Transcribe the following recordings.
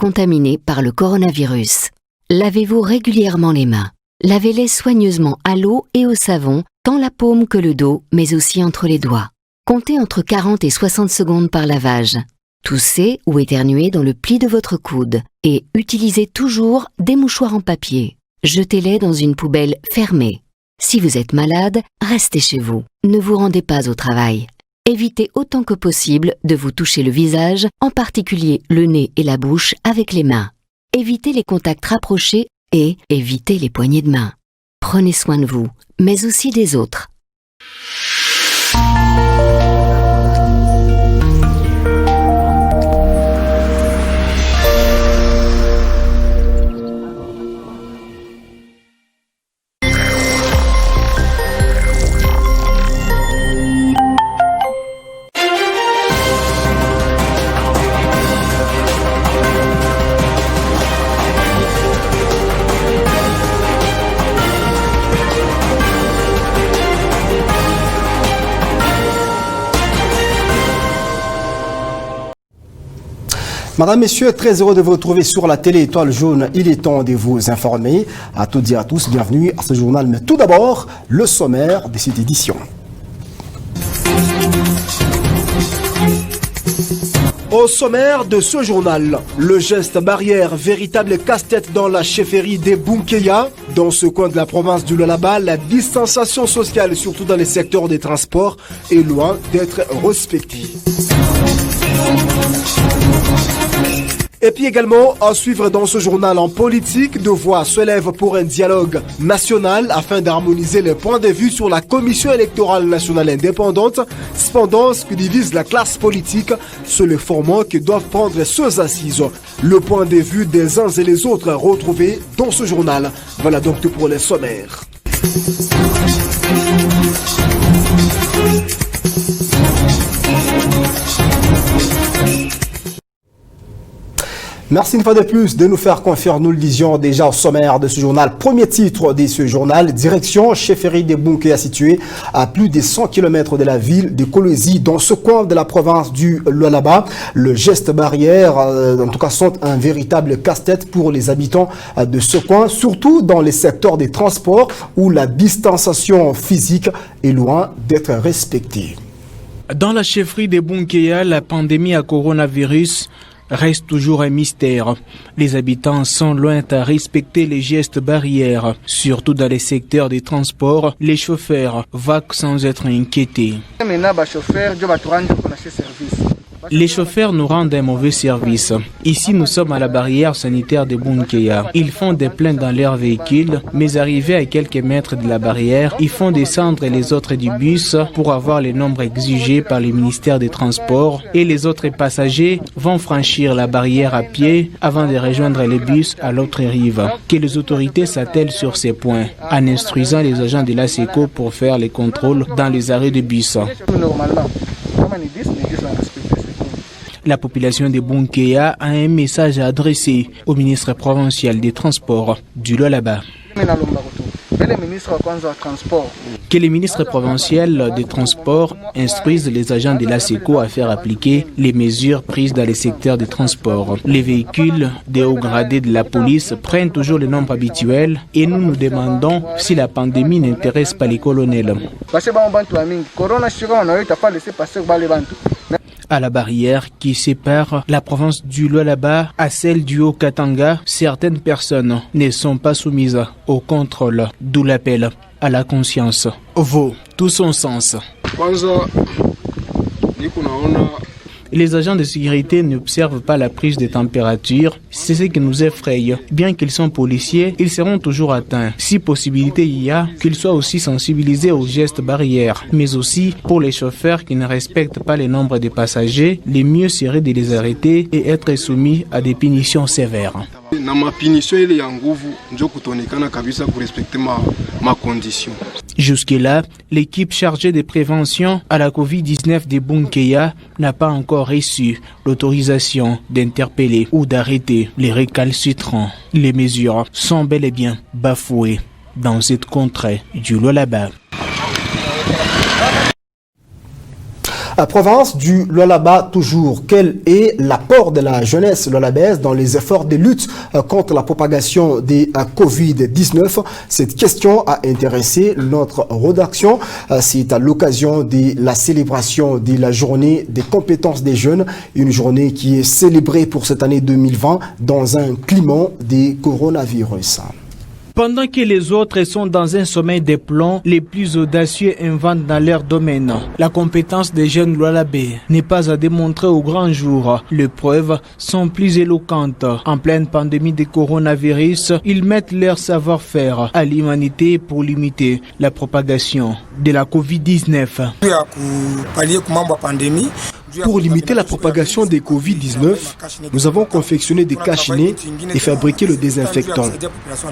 contaminés par le coronavirus. Lavez-vous régulièrement les mains. Lavez-les soigneusement à l'eau et au savon, tant la paume que le dos, mais aussi entre les doigts. Comptez entre 40 et 60 secondes par lavage. Toussez ou éternuez dans le pli de votre coude et utilisez toujours des mouchoirs en papier. Jetez-les dans une poubelle fermée. Si vous êtes malade, restez chez vous. Ne vous rendez pas au travail. Évitez autant que possible de vous toucher le visage, en particulier le nez et la bouche, avec les mains. Évitez les contacts rapprochés et évitez les poignées de main. Prenez soin de vous, mais aussi des autres. Madame, Messieurs, très heureux de vous retrouver sur la télé Étoile Jaune. Il est temps de vous informer. À toutes et à tous, bienvenue à ce journal. Mais tout d'abord, le sommaire de cette édition. Au sommaire de ce journal, le geste barrière, véritable casse-tête dans la chefferie des Bunkeya. Dans ce coin de la province du Lualaba, la distanciation sociale, surtout dans les secteurs des transports, est loin d'être respectée. Et puis également, à suivre dans ce journal en politique, deux voix se lèvent pour un dialogue national afin d'harmoniser les points de vue sur la Commission électorale nationale indépendante. Cependant, ce qui divise la classe politique, c'est le format que doivent prendre ceux assises. Le point de vue des uns et les autres retrouvés dans ce journal. Voilà donc tout pour les sommaires. Merci une fois de plus de nous faire confiance. Nous le disions déjà au sommaire de ce journal. Premier titre de ce journal, direction chefferie des Bunkeya située à plus de 100 km de la ville de Kolwezi, dans ce coin de la province du Lualaba. Le geste barrière, en tout cas, sont un véritable casse-tête pour les habitants de ce coin, surtout dans les secteurs des transports où la distanciation physique est loin d'être respectée. Dans la chefferie des Bunkeya, la pandémie à coronavirus reste toujours un mystère. Les habitants sont loin de respecter les gestes barrières, surtout dans les secteurs des transports. Les chauffeurs vaquent sans être inquiétés. Les chauffeurs nous rendent un mauvais service. Ici, nous sommes à la barrière sanitaire de Bunkeya. Ils font des plaintes dans leurs véhicules, mais arrivés à quelques mètres de la barrière, ils font descendre les autres du bus pour avoir les nombres exigés par le ministère des Transports et les autres passagers vont franchir la barrière à pied avant de rejoindre les bus à l'autre rive. Que les autorités s'attellent sur ces points en instruisant les agents de l'ASECO pour faire les contrôles dans les arrêts de bus. La population de Bunkeya a un message à adresser au ministre provincial des Transports du Lualaba. Que les ministres provinciaux des Transports instruisent les agents de l'ASECO à faire appliquer les mesures prises dans les secteurs des transports. Les véhicules des hauts gradés de la police prennent toujours le nombre habituel et nous nous demandons si la pandémie n'intéresse pas les colonels. À la barrière qui sépare la province du Lualaba à celle du Haut-Katanga, certaines personnes ne sont pas soumises au contrôle, d'où l'appel à la conscience vaut tout son sens. Les agents de sécurité n'observent pas la prise de température, c'est ce qui nous effraie. Bien qu'ils sont policiers, ils seront toujours atteints. Si possibilité il y a, qu'ils soient aussi sensibilisés aux gestes barrières, mais aussi pour les chauffeurs qui ne respectent pas le nombre de passagers, le mieux serait de les arrêter et être soumis à des punitions sévères. Jusque-là, l'équipe chargée de prévention à la Covid-19 de Bunkeya n'a pas encore reçu l'autorisation d'interpeller ou d'arrêter les récalcitrants. Les mesures sont bel et bien bafouées dans cette contrée du Lualaba. Province du Lualaba toujours. Quel est l'apport de la jeunesse lualabaise dans les efforts de lutte contre la propagation des Covid-19? Cette question a intéressé notre rédaction. C'est à l'occasion de la célébration de la journée des compétences des jeunes, une journée qui est célébrée pour cette année 2020 dans un climat de coronavirus. Pendant que les autres sont dans un sommeil des plombs, les plus audacieux inventent dans leur domaine. La compétence des jeunes lualabais n'est pas à démontrer au grand jour. Les preuves sont plus éloquentes. En pleine pandémie de coronavirus, ils mettent leur savoir-faire à l'humanité pour limiter la propagation de la Covid-19. Pour limiter la propagation des Covid-19, nous avons confectionné des cachinets et fabriqué le désinfectant.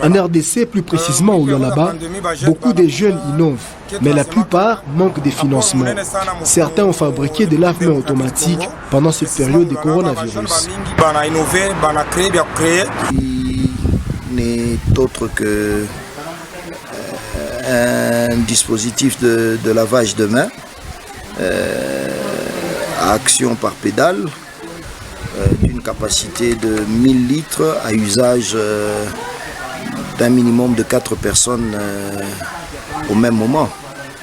En RDC, plus précisément au Lualaba, beaucoup de jeunes innovent, mais la plupart manquent de financement. Certains ont fabriqué des lave-mains automatiques pendant cette période de coronavirus. Il n'est autre que un dispositif de lavage de mains. À action par pédale, d'une capacité de 1000 litres à usage d'un minimum de 4 personnes au même moment.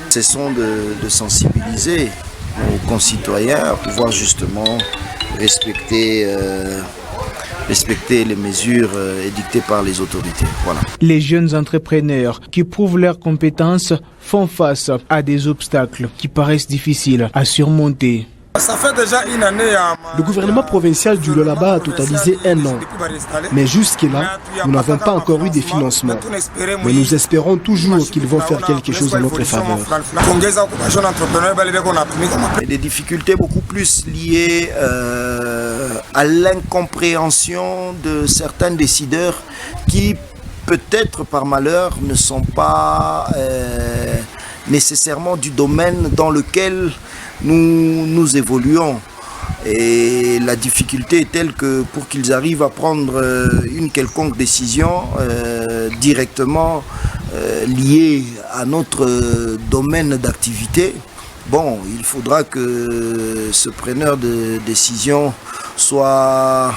Cessons de sensibiliser nos concitoyens à pouvoir justement respecter les mesures édictées par les autorités. Voilà. Les jeunes entrepreneurs qui prouvent leurs compétences font face à des obstacles qui paraissent difficiles à surmonter. Ça fait déjà une année. Le gouvernement provincial du Lualaba a totalisé 1 an. Mais jusque-là, nous n'avons pas encore eu des financements. Mais nous espérons toujours qu'ils vont faire quelque chose en notre faveur. Et des difficultés beaucoup plus liées à l'incompréhension de certains décideurs qui, peut-être par malheur, ne sont pas nécessairement du domaine dans lequel nous évoluons. Et la difficulté est telle que pour qu'ils arrivent à prendre une quelconque décision directement liée à notre domaine d'activité, bon, il faudra que ce preneur de décision soit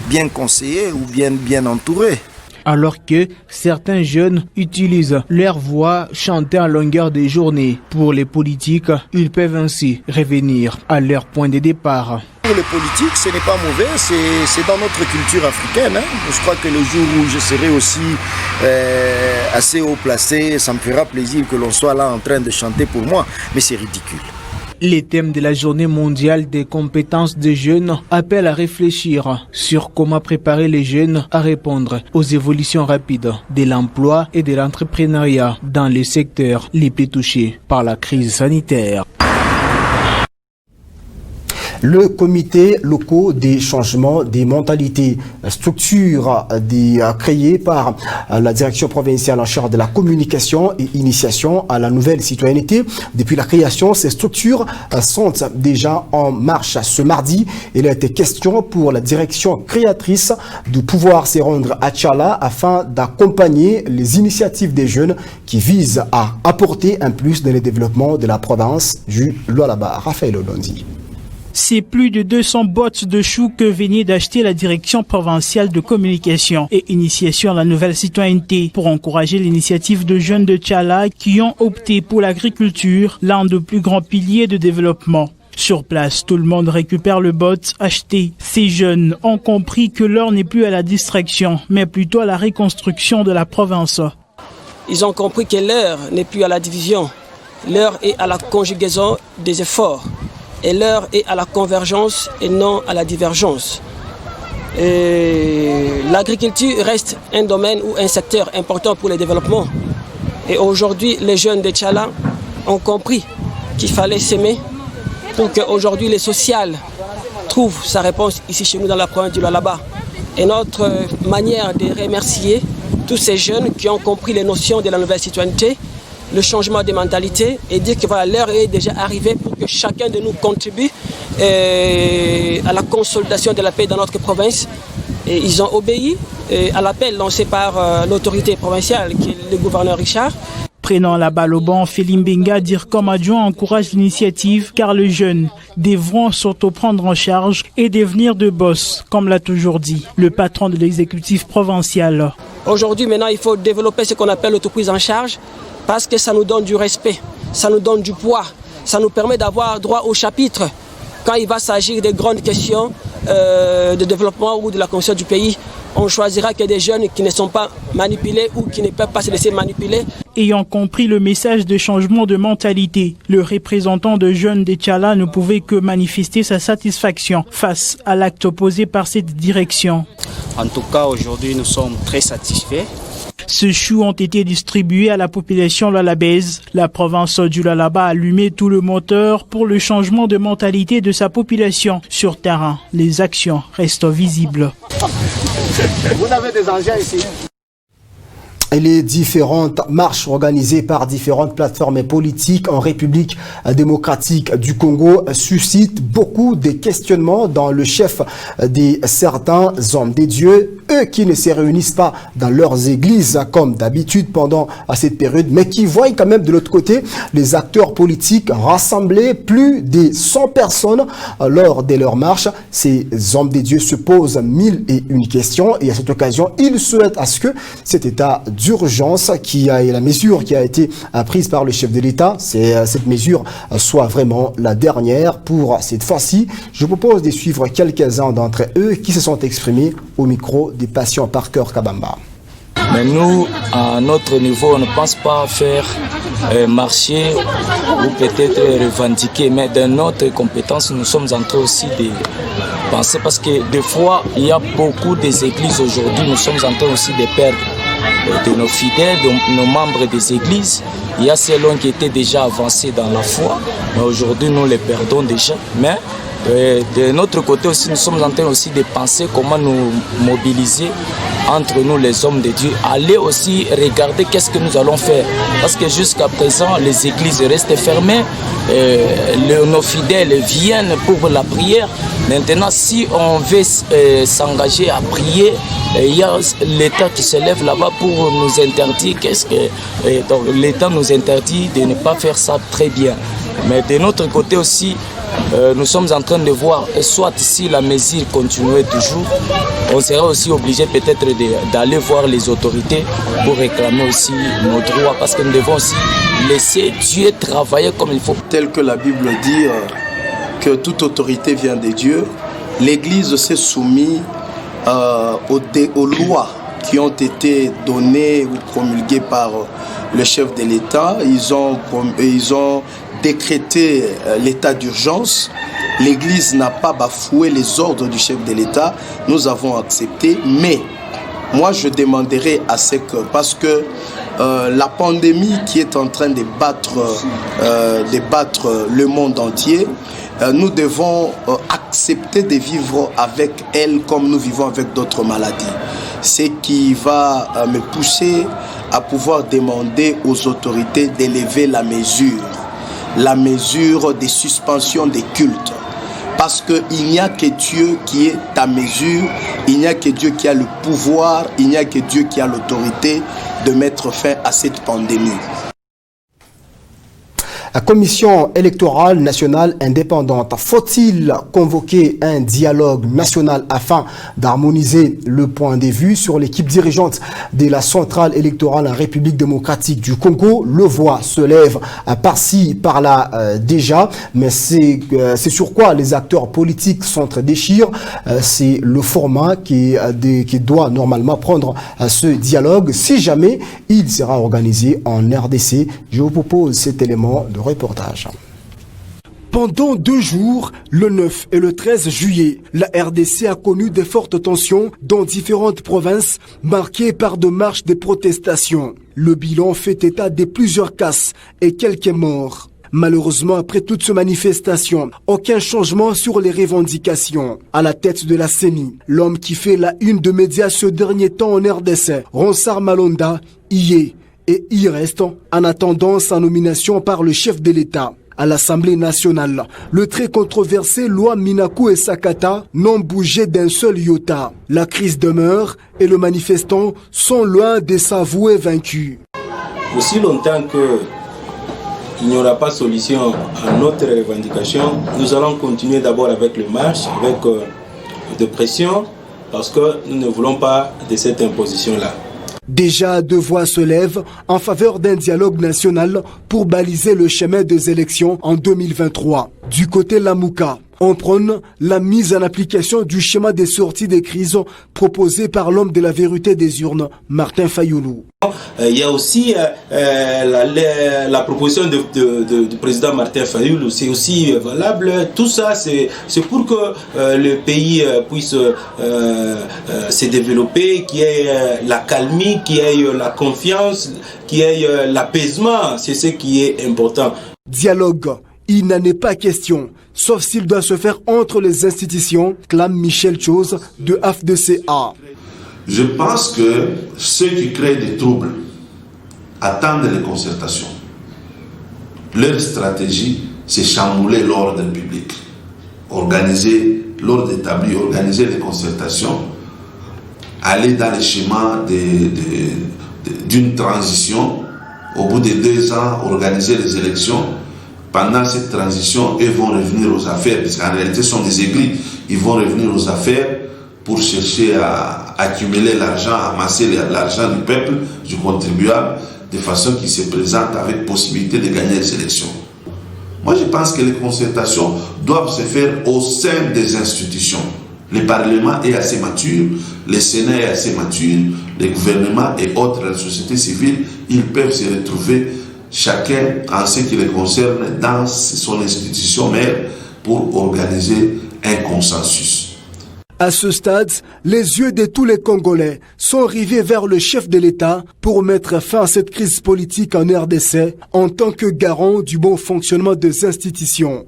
bien conseillé ou bien entouré. Alors que certains jeunes utilisent leur voix chantée en longueur de journée. Pour les politiques, ils peuvent ainsi revenir à leur point de départ. Pour les politiques, ce n'est pas mauvais, c'est dans notre culture africaine. Je crois que le jour où je serai aussi assez haut placé, ça me fera plaisir que l'on soit là en train de chanter pour moi, mais c'est ridicule. Les thèmes de la journée mondiale des compétences des jeunes appellent à réfléchir sur comment préparer les jeunes à répondre aux évolutions rapides de l'emploi et de l'entrepreneuriat dans les secteurs les plus touchés par la crise sanitaire. Le comité local des changements des mentalités, structure créée par la direction provinciale en charge de la communication et initiation à la nouvelle citoyenneté. Depuis la création, ces structures sont déjà en marche. Ce mardi, il a été question pour la direction créatrice de pouvoir se rendre à Tchala afin d'accompagner les initiatives des jeunes qui visent à apporter un plus dans le développement de la province du Lualaba. Raphaël Olondi. C'est plus de 200 bottes de choux que venait d'acheter la direction provinciale de communication et initiation à la nouvelle citoyenneté pour encourager l'initiative de jeunes de Tchala qui ont opté pour l'agriculture, l'un des plus grands piliers de développement. Sur place, tout le monde récupère le bot acheté. Ces jeunes ont compris que l'heure n'est plus à la distraction, mais plutôt à la reconstruction de la province. Ils ont compris que l'heure n'est plus à la division. L'heure est à la conjugaison des efforts. Et l'heure est à la convergence et non à la divergence. L'agriculture reste un domaine ou un secteur important pour le développement. Et aujourd'hui, les jeunes de Tchala ont compris qu'il fallait s'aimer pour qu'aujourd'hui le social trouve sa réponse ici chez nous dans la province du Lualaba. Et notre manière de remercier tous ces jeunes qui ont compris les notions de la nouvelle citoyenneté, le changement de mentalité et dire que voilà, l'heure est déjà arrivée pour que chacun de nous contribue à la consolidation de la paix dans notre province. Et ils ont obéi à l'appel lancé par l'autorité provinciale, qui est le gouverneur Richard. Prenant la balle au banc, Felimbenga dire comme adjoint encourage l'initiative car les jeunes devront s'auto-prendre en charge et devenir de boss, comme l'a toujours dit le patron de l'exécutif provincial. Aujourd'hui, maintenant, il faut développer ce qu'on appelle l'autoprise en charge parce que ça nous donne du respect, ça nous donne du poids, ça nous permet d'avoir droit au chapitre. Quand il va s'agir des grandes questions de développement ou de la construction du pays, on choisira que des jeunes qui ne sont pas manipulés ou qui ne peuvent pas se laisser manipuler. Ayant compris le message de changement de mentalité, le représentant de jeunes de Tchala ne pouvait que manifester sa satisfaction face à l'acte posé par cette direction. En tout cas, aujourd'hui, nous sommes très satisfaits. Ces choux ont été distribués à la population lalabèse. La province du Lalaba a allumé tout le moteur pour le changement de mentalité de sa population. Sur terrain, les actions restent visibles. Vous avez des engins ici. Et les différentes marches organisées par différentes plateformes politiques en République démocratique du Congo suscitent beaucoup de questionnements dans le chef de certains hommes des dieux, eux qui ne se réunissent pas dans leurs églises comme d'habitude pendant cette période, mais qui voient quand même de l'autre côté les acteurs politiques rassembler plus de 100 personnes lors de leur marche. Ces hommes des dieux se posent 1001 questions et à cette occasion, ils souhaitent à ce que cet état d'urgence la mesure qui a été prise par le chef de l'État, cette mesure soit vraiment la dernière pour cette fois-ci. Je vous propose de suivre quelques-uns d'entre eux qui se sont exprimés au micro des patients Parker Kabamba. Mais nous, à notre niveau, on ne pense pas faire marcher ou peut-être revendiquer, mais dans notre compétence, nous sommes en train aussi de penser parce que des fois, il y a beaucoup des églises aujourd'hui, nous sommes en train aussi de perdre de nos fidèles, de nos membres des églises. Il y a ceux qui étaient déjà avancés dans la foi, mais aujourd'hui nous les perdons déjà. Mais de notre côté aussi, nous sommes en train aussi de penser comment nous mobiliser entre nous les hommes de Dieu, aller aussi regarder qu'est-ce que nous allons faire. Parce que jusqu'à présent, les églises restent fermées, nos fidèles viennent pour la prière. Maintenant, si on veut s'engager à prier, il y a l'État qui se lève là-bas pour nous interdire. Donc l'État nous interdit de ne pas faire ça très bien. Mais de notre côté aussi, nous sommes en train de voir, soit si la mesure continuait toujours, on sera aussi obligé peut-être d'aller voir les autorités pour réclamer aussi nos droits, parce que nous devons aussi laisser Dieu travailler comme il faut. Tel que la Bible dit que toute autorité vient de Dieu, l'Église s'est soumise aux lois qui ont été données ou promulguées par le chef de l'État. Ils ont décrété l'état d'urgence. L'Église n'a pas bafoué les ordres du chef de l'État. Nous avons accepté, mais moi je demanderai à ce que, parce que la pandémie qui est en train de battre le monde entier, nous devons accepter de vivre avec elle comme nous vivons avec d'autres maladies. Ce qui va me pousser à pouvoir demander aux autorités d'élever la mesure de suspension des cultes. Parce qu'il n'y a que Dieu qui est à mesure, il n'y a que Dieu qui a le pouvoir, il n'y a que Dieu qui a l'autorité de mettre fin à cette pandémie. La Commission électorale nationale indépendante, faut-il convoquer un dialogue national afin d'harmoniser le point de vue sur l'équipe dirigeante de la centrale électorale en République démocratique du Congo? Le voix se lève par-ci, par-là déjà, mais c'est sur quoi les acteurs politiques s'entre-déchirent. C'est le format qui doit normalement prendre ce dialogue si jamais il sera organisé en RDC. Je vous propose cet élément de reportage. Pendant 2 jours, le 9 et le 13 juillet, la RDC a connu de fortes tensions dans différentes provinces marquées par de marches de protestation. Le bilan fait état de plusieurs casses et quelques morts. Malheureusement, après toute cette manifestation, aucun changement sur les revendications. À la tête de la CENI, l'homme qui fait la une de médias ce dernier temps en RDC, Ronsard Malonda, y est et y reste en attendant sa nomination par le chef de l'État. À l'Assemblée nationale, le très controversé loi Minaku et Sakata n'ont bougé d'un seul iota. La crise demeure et les manifestants sont loin de s'avouer vaincus. Aussi longtemps qu'il n'y aura pas de solution à notre revendication, nous allons continuer d'abord avec le marche, avec de pression, parce que nous ne voulons pas de cette imposition-là. Déjà, deux voix se lèvent en faveur d'un dialogue national pour baliser le chemin des élections en 2023. Du côté Lamouka, on prône la mise en application du schéma des sorties des crises proposé par l'homme de la vérité des urnes, Martin Fayoulou. Il y a aussi la proposition du président Martin Fayoulou, c'est aussi valable. Tout ça, c'est pour que le pays puisse se développer, qu'il y ait la calmie, qu'il y ait la confiance, qu'il y ait l'apaisement. C'est ce qui est important. Dialogue. Il n'en est pas question, sauf s'il doit se faire entre les institutions, clame Michel Chose de AFDCA. Je pense que ceux qui créent des troubles attendent les concertations. Leur stratégie, c'est chambouler l'ordre public, organiser l'ordre établi, organiser les concertations, aller dans le schéma d'une transition, au bout de 2 ans, organiser les élections. Pendant cette transition, ils vont revenir aux affaires, puisqu'en réalité, ce sont des aigris. Ils vont revenir aux affaires pour chercher à accumuler l'argent, à amasser l'argent du peuple, du contribuable, de façon qu'il se présente avec possibilité de gagner les élections. Moi, je pense que les concertations doivent se faire au sein des institutions. Le Parlement est assez mature, le Sénat est assez mature, le gouvernement et autres, la société civile, ils peuvent se retrouver chacun en ce qui les concerne dans son institution mère pour organiser un consensus. À ce stade, les yeux de tous les Congolais sont rivés vers le chef de l'État pour mettre fin à cette crise politique en RDC en tant que garant du bon fonctionnement des institutions.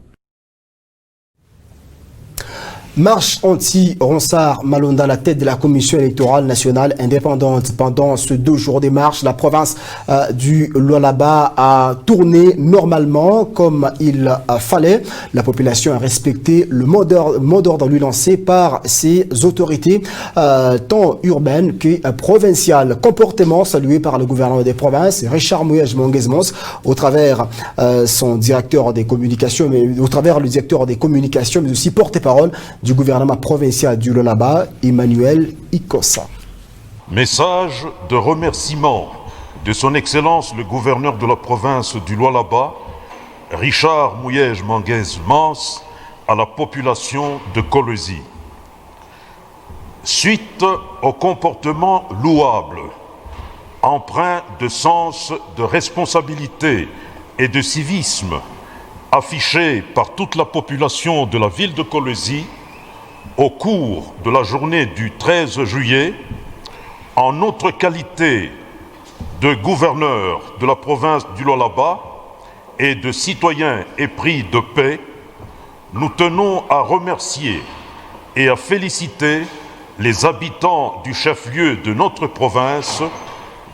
Marche anti-Ronsard Malonda, la tête de la commission électorale nationale indépendante. Pendant ces 2 jours de marche, la province du Lualaba a tourné normalement comme il fallait. La population a respecté le mot d'ordre lui lancé par ses autorités, tant urbaines que provinciales. Comportement salué par le gouverneur des provinces, Richard Mouyej Monguezmons, au travers son directeur des communications, mais au travers le directeur des communications, mais aussi porte-parole du gouvernement provincial du Lualaba, Emmanuel Ikossa. Message de remerciement de son Excellence le gouverneur de la province du Lualaba, Richard Mouyej Monguezmons, à la population de Kolwezi. Suite au comportement louable, empreint de sens de responsabilité et de civisme, affiché par toute la population de la ville de Kolwezi, au cours de la journée du 13 juillet, en notre qualité de gouverneur de la province du Lualaba et de citoyens épris de paix, nous tenons à remercier et à féliciter les habitants du chef-lieu de notre province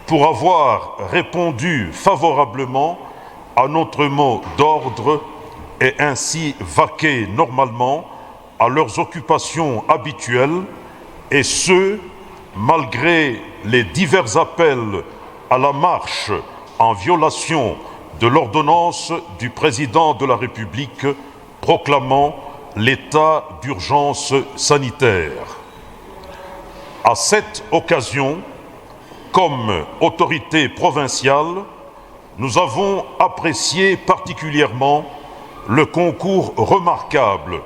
pour avoir répondu favorablement à notre mot d'ordre et ainsi vaquer normalement à leurs occupations habituelles, et ce, malgré les divers appels à la marche en violation de l'ordonnance du président de la République proclamant l'état d'urgence sanitaire. À cette occasion, comme autorité provinciale, nous avons apprécié particulièrement le concours remarquable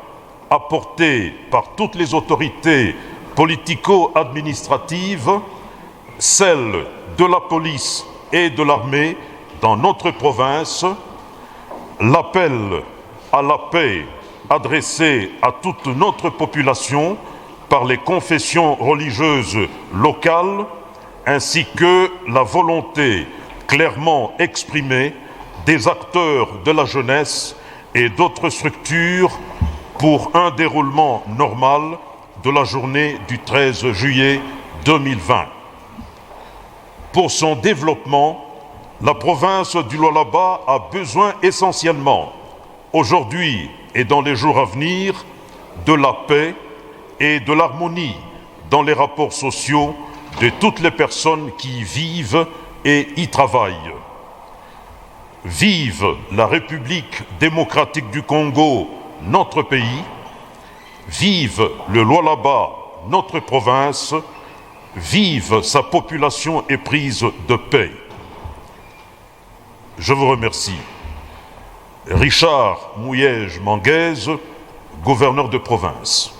apporté par toutes les autorités politico-administratives, celles de la police et de l'armée dans notre province, l'appel à la paix adressé à toute notre population par les confessions religieuses locales, ainsi que la volonté clairement exprimée des acteurs de la jeunesse et d'autres structures pour un déroulement normal de la journée du 13 juillet 2020. Pour son développement, la province du Lualaba a besoin essentiellement, aujourd'hui et dans les jours à venir, de la paix et de l'harmonie dans les rapports sociaux de toutes les personnes qui y vivent et y travaillent. Vive la République démocratique du Congo, notre pays. Vive le Lualaba, notre province. Vive sa population éprise de paix. Je vous remercie. Richard Mouyège-Manguez, gouverneur de province.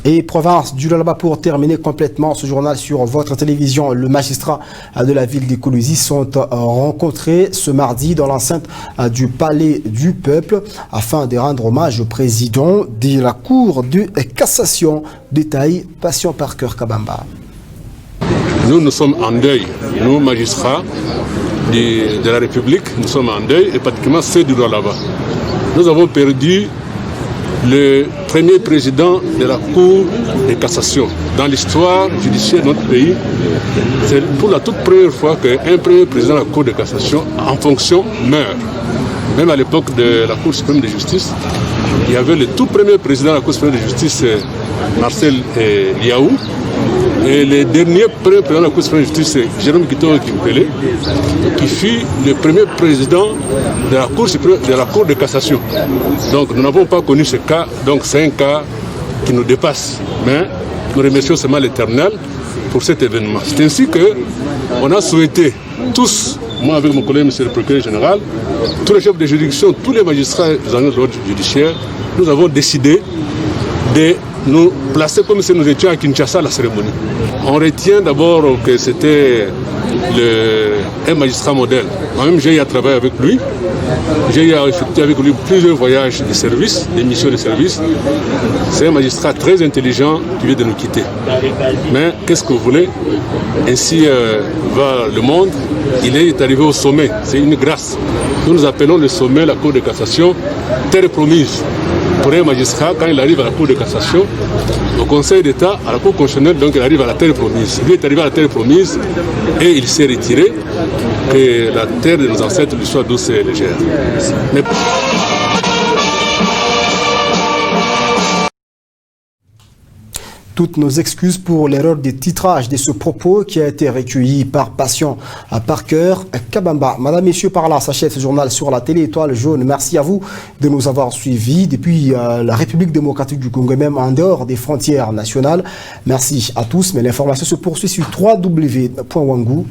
Et province du Lualaba, pour terminer complètement ce journal sur votre télévision, le magistrat de la ville d'Ekolozi sont rencontrés ce mardi dans l'enceinte du Palais du Peuple afin de rendre hommage au président de la Cour de cassation. Détail, Passion Parker Kabamba. Nous sommes en deuil, nous magistrats de la République, nous sommes en deuil et pratiquement ceux du Lualaba. Nous avons perdu le premier président de la Cour de cassation. Dans l'histoire judiciaire de notre pays, c'est pour la toute première fois qu'un premier président de la Cour de cassation en fonction meurt. Même à l'époque de la Cour suprême de justice, il y avait le tout premier président de la Cour suprême de justice, Marcel Liaou, et le dernier premier président de la Cour suprême de justice, Jérôme Kitoro Kimpele, qui fut le premier président de la Cour suprême de la Cour de cassation. Donc nous n'avons pas connu ce cas, donc c'est un cas qui nous dépasse. Mais nous remercions seulement l'Éternel pour cet événement. C'est ainsi qu'on a souhaité tous, moi avec mon collègue, monsieur le procureur général, tous les chefs de juridiction, tous les magistrats des organes de l'ordre judiciaire, nous avons décidé de nous placer comme si nous étions à Kinshasa à la cérémonie. On retient d'abord que c'était un magistrat modèle. Moi-même, j'ai eu à travailler avec lui. J'ai eu à effectuer avec lui plusieurs voyages de service, des missions de service. C'est un magistrat très intelligent qui vient de nous quitter. Mais qu'est-ce que vous voulez? Ainsi va le monde. Il est arrivé au sommet. C'est une grâce. Nous appelons le sommet, la Cour de cassation, terre promise. Pour un magistrat, quand il arrive à la Cour de cassation, au Conseil d'État, à la Cour constitutionnelle, donc il arrive à la terre promise. Il est arrivé à la terre promise et il s'est retiré, que la terre de nos ancêtres lui soit douce et légère. Mais... Toutes nos excuses pour l'erreur de titrage de ce propos qui a été recueilli par Passion Parker Kabamba. Madame, Messieurs, par là s'achève ce journal sur la télé Étoile Jaune. Merci à vous de nous avoir suivis depuis la République démocratique du Congo, même en dehors des frontières nationales. Merci à tous, mais l'information se poursuit sur www.wangu.info.